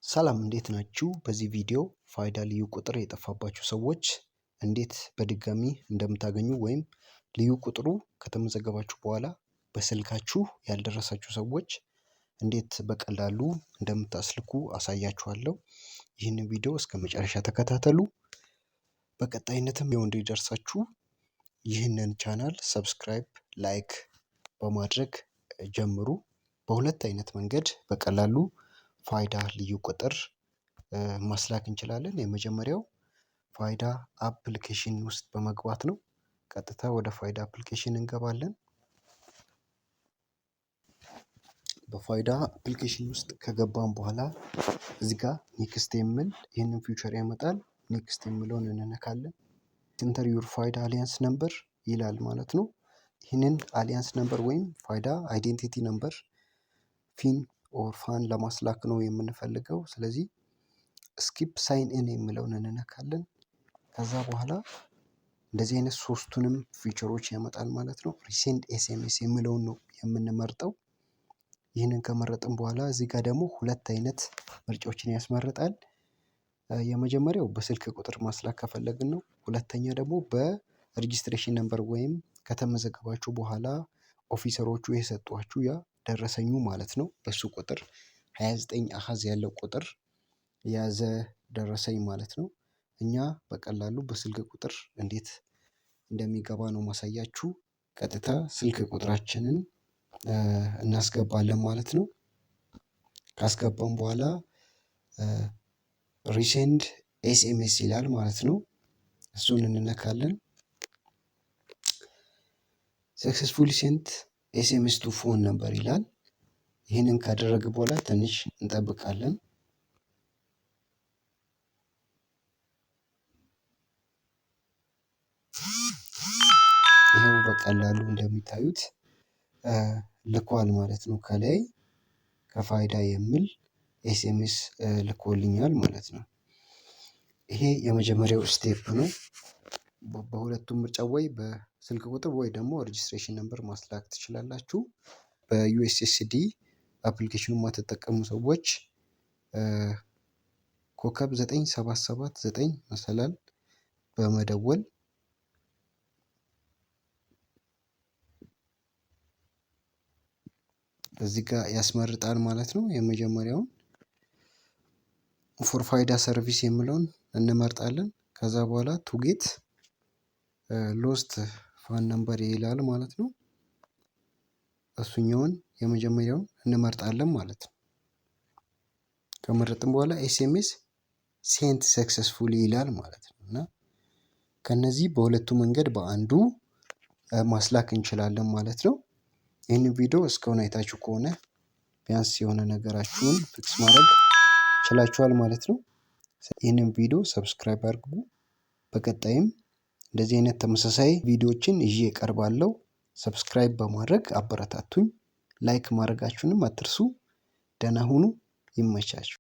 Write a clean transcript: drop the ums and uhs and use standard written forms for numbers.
ሰላም እንዴት ናችሁ? በዚህ ቪዲዮ ፋይዳ ልዩ ቁጥር የጠፋባችሁ ሰዎች እንዴት በድጋሚ እንደምታገኙ ወይም ልዩ ቁጥሩ ከተመዘገባችሁ በኋላ በስልካችሁ ያልደረሳችሁ ሰዎች እንዴት በቀላሉ እንደምታስልኩ አሳያችኋለሁ። ይህንን ቪዲዮ እስከ መጨረሻ ተከታተሉ። በቀጣይነትም እንዲደርሳችሁ ይህንን ቻናል ሰብስክራይብ፣ ላይክ በማድረግ ጀምሩ። በሁለት አይነት መንገድ በቀላሉ ፋይዳ ልዩ ቁጥር ማስላክ እንችላለን። የመጀመሪያው ፋይዳ አፕሊኬሽን ውስጥ በመግባት ነው። ቀጥታ ወደ ፋይዳ አፕሊኬሽን እንገባለን። በፋይዳ አፕሊኬሽን ውስጥ ከገባን በኋላ እዚህ ጋር ኔክስት የሚል ይህንን ፊውቸር ያመጣል። ኔክስት የሚለውን እንነካለን። ኢንተር ዩር ፋይዳ አሊያንስ ነምበር ይላል ማለት ነው። ይህንን አሊያንስ ነምበር ወይም ፋይዳ አይዴንቲቲ ነምበር ፊን ኦር ፋን ለማስላክ ነው የምንፈልገው። ስለዚህ ስኪፕ ሳይን ኢን የሚለውን እንነካለን። ከዛ በኋላ እንደዚህ አይነት ሶስቱንም ፊቸሮች ያመጣል ማለት ነው። ሪሴንድ ኤስኤምኤስ የሚለውን ነው የምንመርጠው። ይህንን ከመረጥን በኋላ እዚህ ጋር ደግሞ ሁለት አይነት ምርጫዎችን ያስመርጣል። የመጀመሪያው በስልክ ቁጥር ማስላክ ከፈለግን ነው። ሁለተኛ ደግሞ በሬጂስትሬሽን ነምበር ወይም ከተመዘገባችሁ በኋላ ኦፊሰሮቹ የሰጧችሁ ያ ደረሰኙ ማለት ነው። በሱ ቁጥር 29 አሃዝ ያለው ቁጥር የያዘ ደረሰኝ ማለት ነው። እኛ በቀላሉ በስልክ ቁጥር እንዴት እንደሚገባ ነው ማሳያችሁ። ቀጥታ ስልክ ቁጥራችንን እናስገባለን ማለት ነው። ካስገባን በኋላ ሪሴንድ ኤስኤምኤስ ይላል ማለት ነው። እሱን እንነካለን። ሰክሰስፉሊ ሴንት ኤስኤምኤስ ቱ ፎን ነምበር ይላል። ይህንን ካደረገ በኋላ ትንሽ እንጠብቃለን። ይሄው በቀላሉ እንደሚታዩት ልኳል ማለት ነው። ከላይ ከፋይዳ የሚል ኤስኤምኤስ ልኮልኛል ማለት ነው። ይሄ የመጀመሪያው ስቴፕ ነው። በሁለቱም ምርጫ ወይ በስልክ ቁጥር ወይ ደግሞ ሬጂስትሬሽን ነምበር ማስላክ ትችላላችሁ። በዩኤስኤስዲ አፕሊኬሽኑን የማትጠቀሙ ሰዎች ኮከብ 9779 መሰላል በመደወል እዚህ ጋር ያስመርጣል ማለት ነው። የመጀመሪያውን ፎር ፋይዳ ሰርቪስ የሚለውን እንመርጣለን። ከዛ በኋላ ቱጌት ሎስት ፋን ነምበር ይላል ማለት ነው። እሱኛውን የመጀመሪያውን እንመርጣለን ማለት ነው። ከመረጥን በኋላ ኤስኤምኤስ ሴንት ሰክሰስፉሊ ይላል ማለት ነው። እና ከነዚህ በሁለቱ መንገድ በአንዱ ማስላክ እንችላለን ማለት ነው። ይህንን ቪዲዮ እስካሁን አይታችሁ ከሆነ ቢያንስ የሆነ ነገራችሁን ፊክስ ማድረግ ችላችኋል ማለት ነው። ይህንን ቪዲዮ ሰብስክራይብ አድርጉ። በቀጣይም እንደዚህ አይነት ተመሳሳይ ቪዲዮዎችን ይዤ እቀርባለሁ። ሰብስክራይብ በማድረግ አበረታቱኝ። ላይክ ማድረጋችሁንም አትርሱ። ደህና ሁኑ። ይመቻችሁ።